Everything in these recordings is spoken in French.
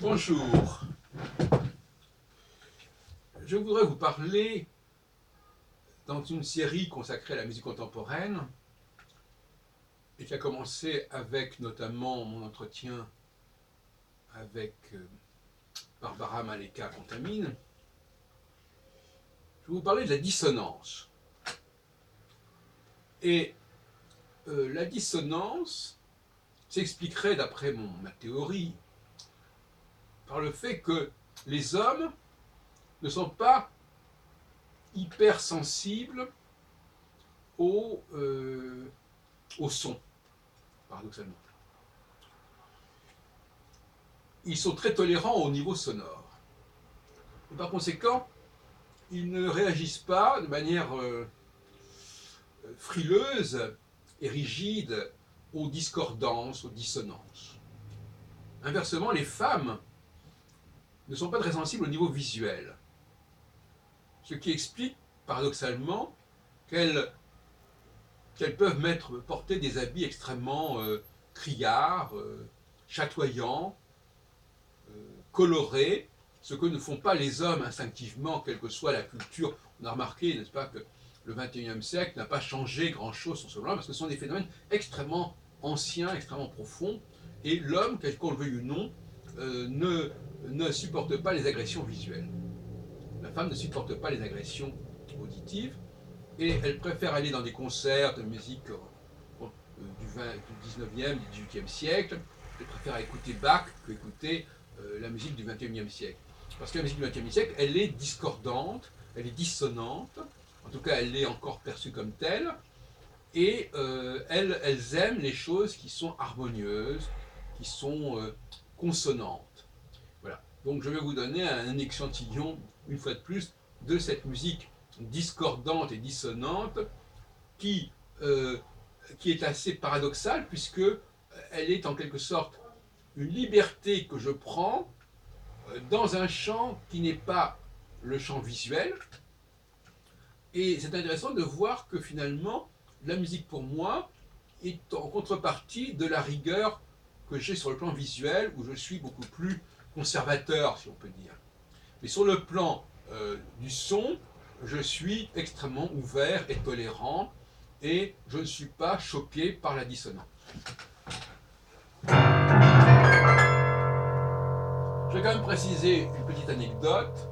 Bonjour, je voudrais vous parler dans une série consacrée à la musique contemporaine et qui a commencé avec notamment mon entretien avec Barbara Maleka Contamine. Je vais vous parler de la dissonance. Et la dissonance s'expliquerait, d'après ma théorie, par le fait que les hommes ne sont pas hypersensibles au son, paradoxalement. Ils sont très tolérants au niveau sonore. Et par conséquent, ils ne réagissent pas de manière frileuse et rigide aux discordances, aux dissonances. Inversement, les femmes ne sont pas très sensibles au niveau visuel. Ce qui explique, paradoxalement, qu'elles peuvent porter des habits extrêmement criards, chatoyants, colorés, ce que ne font pas les hommes instinctivement, quelle que soit la culture. On a remarqué, n'est-ce pas, que le XXIe siècle n'a pas changé grand-chose sur ce plan, parce que ce sont des phénomènes extrêmement anciens, extrêmement profonds, et l'homme, quel qu'on le veuille ou non, ne supporte pas les agressions visuelles. La femme ne supporte pas les agressions auditives, et elle préfère aller dans des concerts de musique du 19e, du 18e siècle. Elle préfère écouter Bach qu'écouter la musique du 21e siècle. Parce que la musique du 20e siècle, elle est discordante, elle est dissonante, en tout cas elle est encore perçue comme telle, et elles aiment les choses qui sont harmonieuses, qui sont consonantes. Voilà. Donc je vais vous donner un échantillon, une fois de plus, de cette musique discordante et dissonante qui est assez paradoxale, puisque elle est en quelque sorte une liberté que je prends dans un champ qui n'est pas le champ visuel. Et c'est intéressant de voir que finalement, la musique pour moi est en contrepartie de la rigueur que j'ai sur le plan visuel, où je suis beaucoup plus conservateur, si on peut dire. Mais sur le plan du son, je suis extrêmement ouvert et tolérant, et je ne suis pas choqué par la dissonance. Je vais quand même préciser une petite anecdote.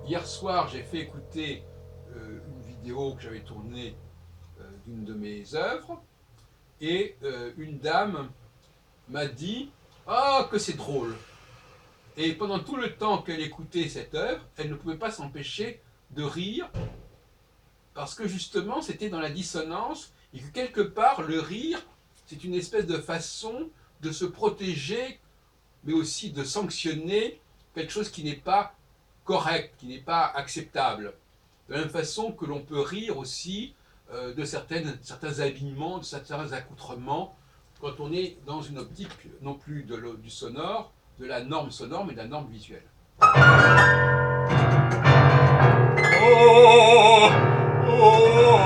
Hier soir, j'ai fait écouter une vidéo que j'avais tournée d'une de mes œuvres, et une dame m'a dit « Ah, que c'est drôle !» Et pendant tout le temps qu'elle écoutait cette œuvre, elle ne pouvait pas s'empêcher de rire, parce que justement, c'était dans la dissonance, et que quelque part, le rire, c'est une espèce de façon de se protéger, mais aussi de sanctionner quelque chose qui n'est pas correct, qui n'est pas acceptable. De la même façon que l'on peut rire aussi de certains habillements, de certains accoutrements, quand on est dans une optique non plus du sonore, de la norme sonore, mais de la norme visuelle. Oh, oh,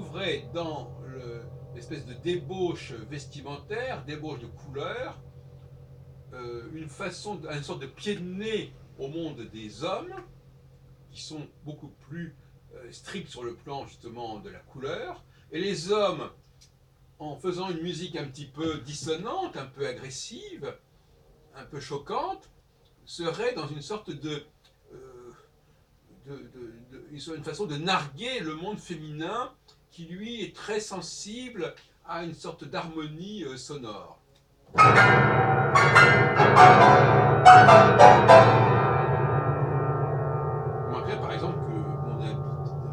trouverez dans l'espèce de débauche vestimentaire, débauche de couleurs, une sorte de pied de nez au monde des hommes, qui sont beaucoup plus stricts sur le plan justement de la couleur, et les hommes, en faisant une musique un petit peu dissonante, un peu agressive, un peu choquante, seraient dans une sorte une façon de narguer le monde féminin qui lui est très sensible à une sorte d'harmonie sonore. Vous remarquerez par exemple que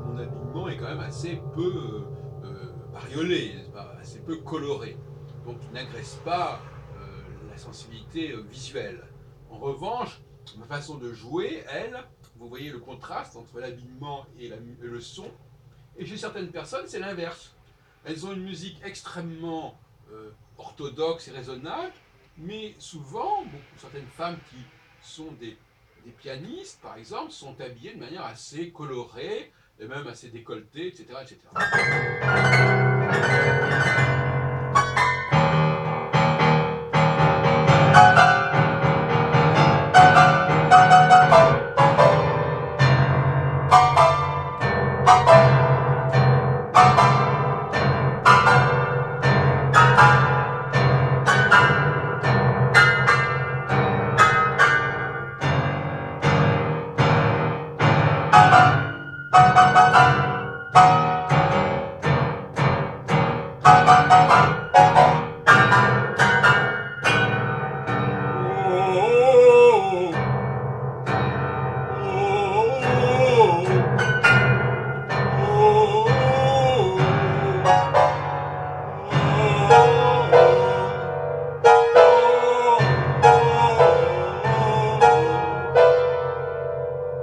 mon habillement est quand même assez peu bariolé, n'est-ce pas, assez peu coloré, donc il n'agresse pas la sensibilité visuelle. En revanche, ma façon de jouer, elle, vous voyez le contraste entre l'habillement et le son, et chez certaines personnes c'est l'inverse. Elles ont une musique extrêmement orthodoxe et raisonnable, mais souvent, certaines femmes qui sont des pianistes, par exemple, sont habillées de manière assez colorée, et même assez décolletée, etc. etc.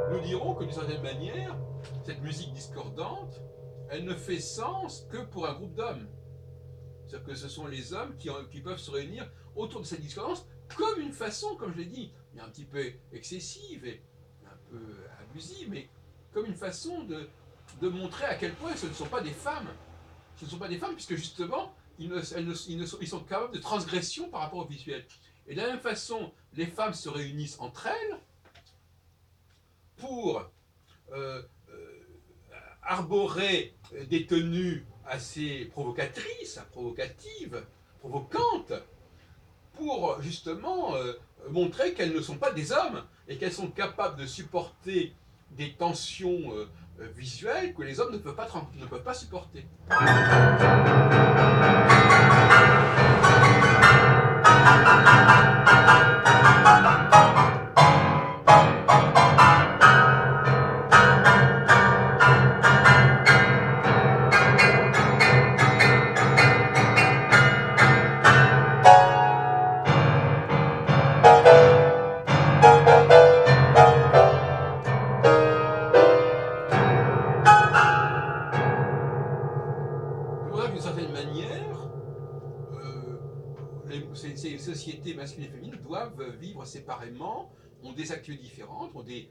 Nous dirons que d'une certaine manière, cette musique discordante, elle ne fait sens que pour un groupe d'hommes. C'est-à-dire que ce sont les hommes qui peuvent se réunir autour de cette discordance comme une façon, comme je l'ai dit, un petit peu excessive et un peu abusive, mais comme une façon de montrer à quel point ce ne sont pas des femmes. Ce ne sont pas des femmes puisque justement, ils sont capables de transgression par rapport au visuel. Et de la même façon, les femmes se réunissent entre elles pour arborer des tenues assez provocatrices, provocatives, provocantes, pour justement montrer qu'elles ne sont pas des hommes et qu'elles sont capables de supporter des tensions visuelles que les hommes ne peuvent pas supporter. D'une certaine manière, ces sociétés masculines et féminines doivent vivre séparément, ont des actes différents, ont des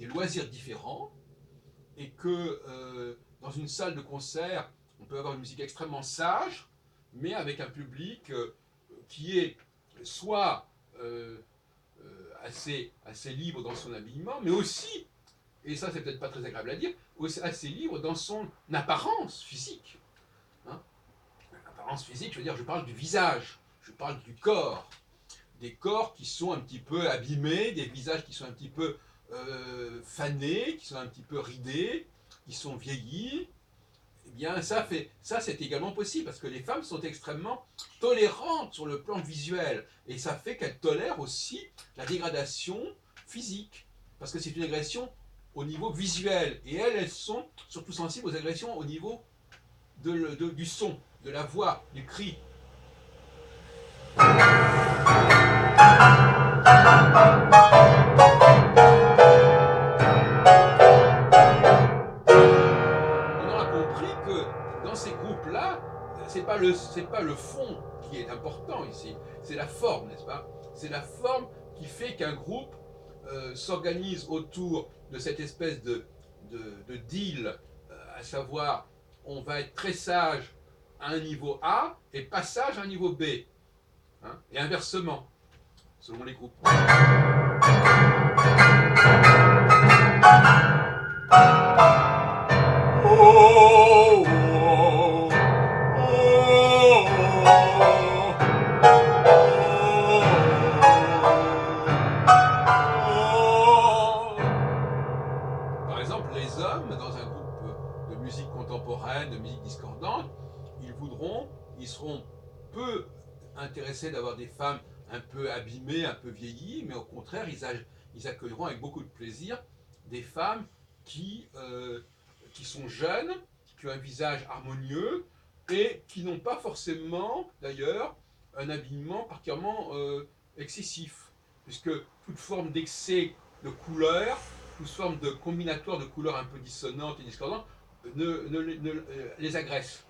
loisirs différents, et que dans une salle de concert, on peut avoir une musique extrêmement sage, mais avec un public qui est soit assez libre dans son habillement, mais aussi, et ça c'est peut-être pas très agréable à dire, assez libre dans son apparence physique. Hein, apparence physique, je veux dire, je parle du visage, je parle du corps. Des corps qui sont un petit peu abîmés, des visages qui sont un petit peu fanés, qui sont un petit peu ridés, qui sont vieillis. Eh bien, ça c'est également possible, parce que les femmes sont extrêmement tolérantes sur le plan visuel. Et ça fait qu'elles tolèrent aussi la dégradation physique. Parce que c'est une agression au niveau visuel. Et elles sont surtout sensibles aux agressions au niveau du son, de la voix, du cri. On aura compris que dans ces groupes-là, c'est pas le fond qui est important ici, c'est la forme, n'est-ce pas? C'est la forme qui fait qu'un groupe s'organise autour de cette espèce de deal, à savoir on va être très sage à un niveau A et pas sage à un niveau B. Hein, et inversement, selon les groupes. Par exemple, les hommes, dans un groupe de musique contemporaine, de musique discordante, ils seront peu intéressés d'avoir des femmes un peu abîmées, un peu vieillies, mais au contraire, ils accueilleront avec beaucoup de plaisir des femmes qui sont jeunes, qui ont un visage harmonieux et qui n'ont pas forcément, d'ailleurs, un habillement particulièrement excessif, puisque toute forme d'excès de couleurs, toute forme de combinatoire de couleurs un peu dissonantes et discordantes les agresse.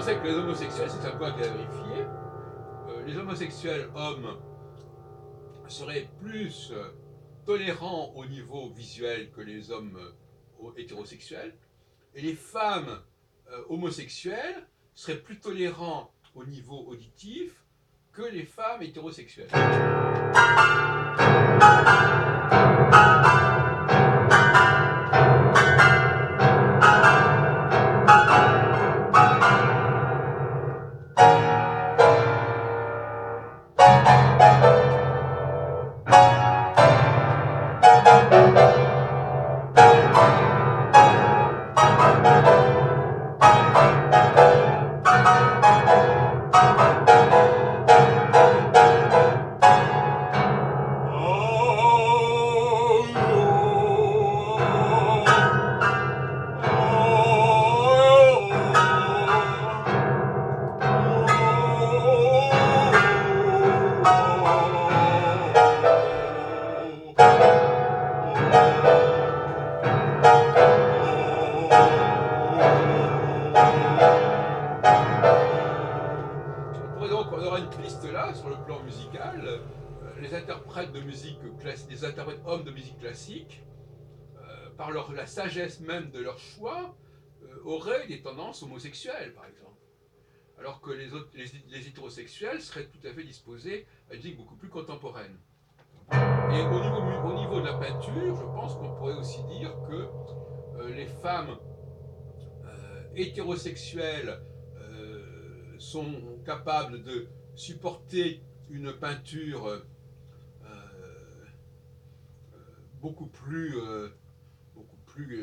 Que les homosexuels, c'est un point à vérifier, les homosexuels hommes seraient plus tolérants au niveau visuel que les hommes hétérosexuels, et les femmes homosexuelles seraient plus tolérants au niveau auditif que les femmes hétérosexuelles. On aura une piste là sur le plan musical. Les interprètes de musique classique, les interprètes hommes de musique classique, par la sagesse même de leur choix, auraient des tendances homosexuelles, par exemple. Alors que les hétérosexuels seraient tout à fait disposés à une musique beaucoup plus contemporaine. Et au niveau de la peinture, je pense qu'on pourrait aussi dire que les femmes hétérosexuelles sont capables de supporter une peinture beaucoup plus,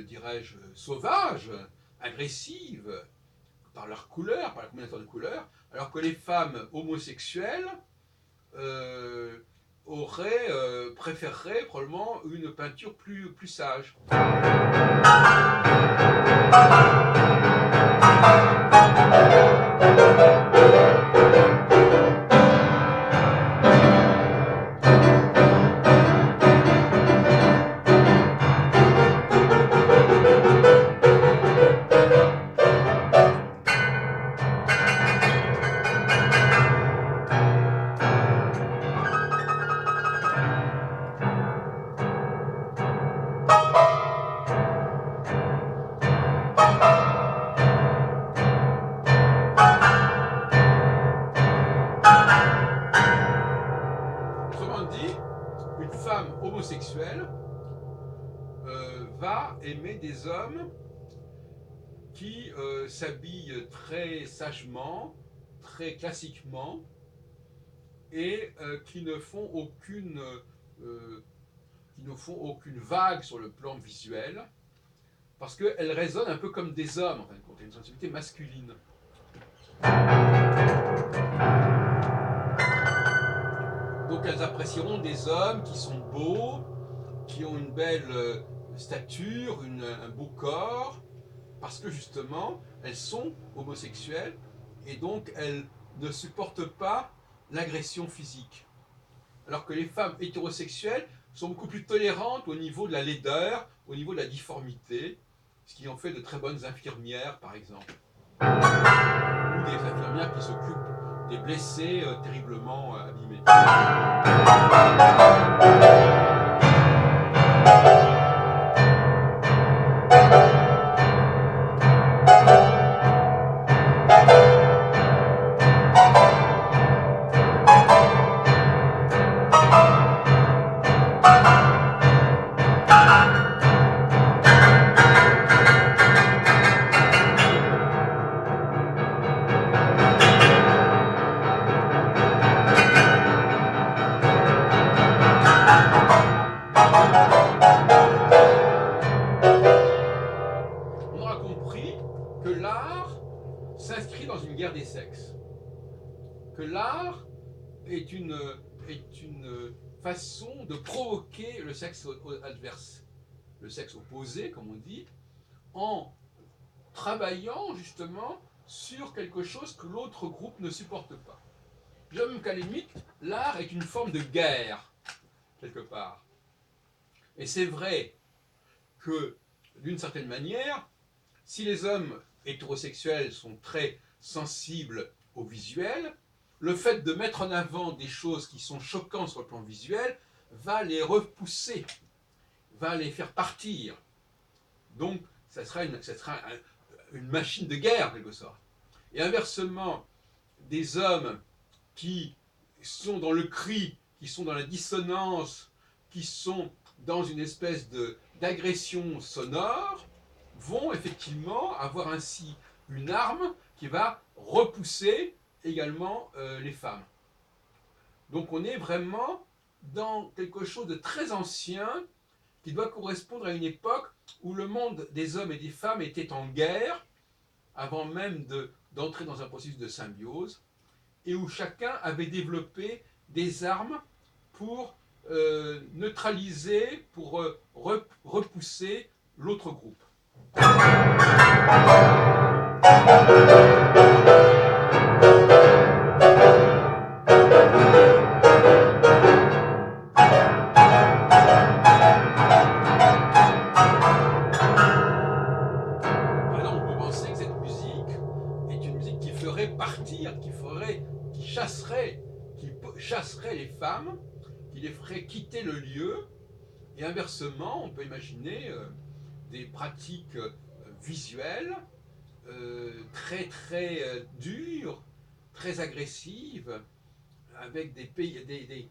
dirais-je, sauvage, agressive, par leur couleur, par la combinaison de couleurs, alors que les femmes homosexuelles préféreraient probablement une peinture plus sage. hétérosexuel va aimer des hommes qui s'habillent très sagement, très classiquement, et qui ne font aucune vague sur le plan visuel, parce qu'elles résonnent un peu comme des hommes, en fin de compte, une sensibilité masculine. Donc elles apprécieront des hommes qui sont beaux, qui ont une belle stature, un beau corps, parce que justement, elles sont homosexuelles, et donc elles ne supportent pas l'agression physique. Alors que les femmes hétérosexuelles sont beaucoup plus tolérantes au niveau de la laideur, au niveau de la difformité, ce qui en fait de très bonnes infirmières, par exemple. Ou des infirmières qui s'occupent des blessés terriblement abîmés. S'inscrit dans une guerre des sexes. Que l'art est une façon de provoquer le sexe adverse, le sexe opposé, comme on dit, en travaillant justement sur quelque chose que l'autre groupe ne supporte pas. Je dirais même qu'à la limite, l'art est une forme de guerre, quelque part. Et c'est vrai que, d'une certaine manière, si les hommes hétérosexuels sont très sensibles au visuel, le fait de mettre en avant des choses qui sont choquantes sur le plan visuel va les repousser, va les faire partir. Donc, ça sera une machine de guerre, en quelque sorte. Et inversement, des hommes qui sont dans le cri, qui sont dans la dissonance, qui sont dans une espèce d'agression sonore, vont effectivement avoir ainsi une arme qui va repousser également les femmes. Donc on est vraiment dans quelque chose de très ancien qui doit correspondre à une époque où le monde des hommes et des femmes était en guerre, avant même d'entrer dans un processus de symbiose, et où chacun avait développé des armes pour neutraliser, pour repousser l'autre groupe. Alors on peut penser que cette musique est une musique qui ferait partir, qui chasserait les femmes, qui les ferait quitter le lieu, et inversement, on peut imaginer des pratiques visuelles très dures, très agressives, avec des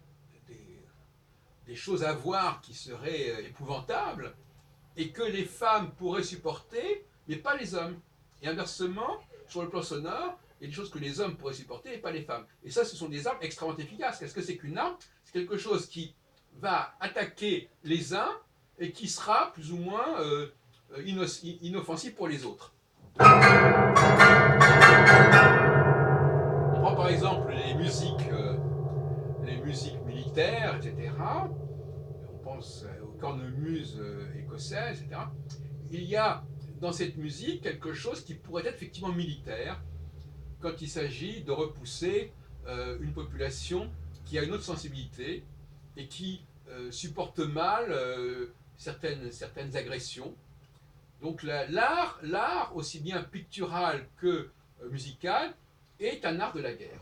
choses à voir qui seraient épouvantables, et que les femmes pourraient supporter, mais pas les hommes. Et inversement, sur le plan sonore, il y a des choses que les hommes pourraient supporter et pas les femmes. Et ça, ce sont des armes extrêmement efficaces. Qu'est-ce que c'est qu'une arme? C'est quelque chose qui va attaquer les uns et qui sera plus ou moins inoffensif pour les autres. On prend par exemple les musiques militaires, etc. On pense aux cornemuses écossaises, etc. Il y a dans cette musique quelque chose qui pourrait être effectivement militaire quand il s'agit de repousser une population qui a une autre sensibilité et qui supporte mal certaines agressions. Donc l'art, aussi bien pictural que musical, est un art de la guerre.